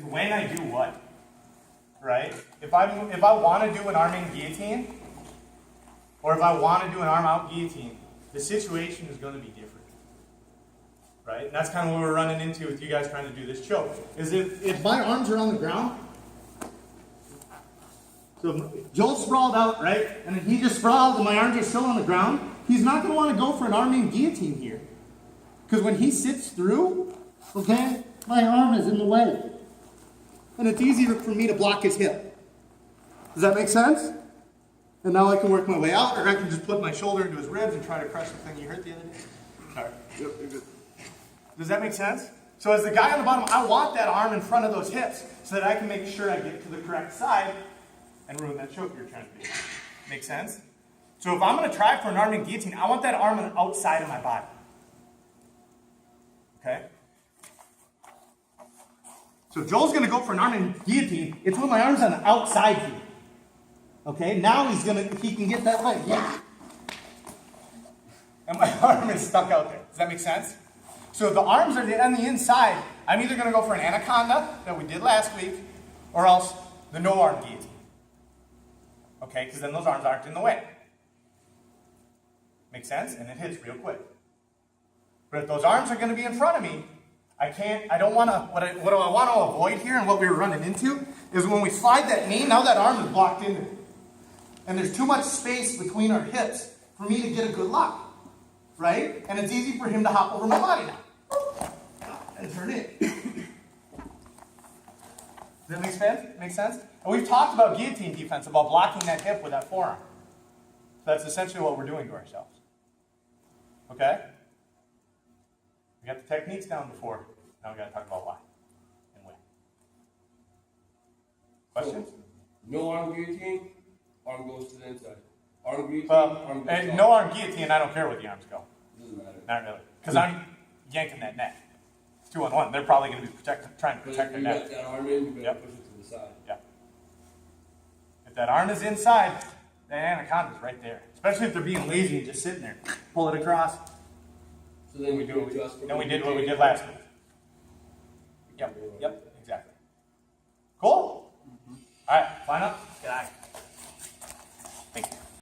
when I do what, right? If I want to do an arm-in guillotine, or if I want to do an arm-out guillotine, the situation is going to be different, right? And that's kind of what we're running into with you guys trying to do this choke. Is if my arms are on the ground, so Joel's sprawled out, right? And if he just sprawled and my arms are still on the ground, he's not going to want to go for an arm-in guillotine here. Because when he sits through, okay, my arm is in the way. And it's easier for me to block his hip. Does that make sense? And now I can work my way out, or I can just put my shoulder into his ribs and try to crush the thing you hurt the other day. Sorry. Yep, you're good. Does that make sense? So as the guy on the bottom, I want that arm in front of those hips so that I can make sure I get to the correct side and ruin that choke you're trying to do. Make sense? So if I'm going to try for an arm-in guillotine, I want that arm on the outside of my body. Okay? So if Joel's going to go for an arm-in guillotine, it's when my arm's on the outside here. Okay? Now he can get that leg. Yeah. And my arm is stuck out there. Does that make sense? So if the arms are on the inside, I'm either going to go for an anaconda that we did last week, or else the no-arm guillotine. Okay? Because then those arms aren't in the way. Make sense? And it hits real quick. But if those arms are going to be in front of me, I don't want to, what I want to avoid here and what we were running into is when we slide that knee, now that arm is blocked in there. And there's too much space between our hips for me to get a good lock. Right? And it's easy for him to hop over my body now. And turn it. Does that make sense? Make sense? And we've talked about guillotine defense, about blocking that hip with that forearm. So that's essentially what we're doing to ourselves. Okay? We got the techniques down before. Now we got to talk about why and when. Questions? So, no arm guillotine, arm goes to the inside. Arm guillotine, arm goes and no arm guillotine, I don't care where the arms go. Doesn't matter. Not really. Because I'm yanking that neck. It's 2-on-1. They're probably going to be trying to protect their neck. If you got that arm in, you gotta push it to the side. Yeah. If that arm is inside, that anaconda's right there. Especially if they're being lazy and just sitting there. Pull it across. So then we do adjust. Then we did what we did last week. Yep, exactly. Cool? All right, line up. Get out.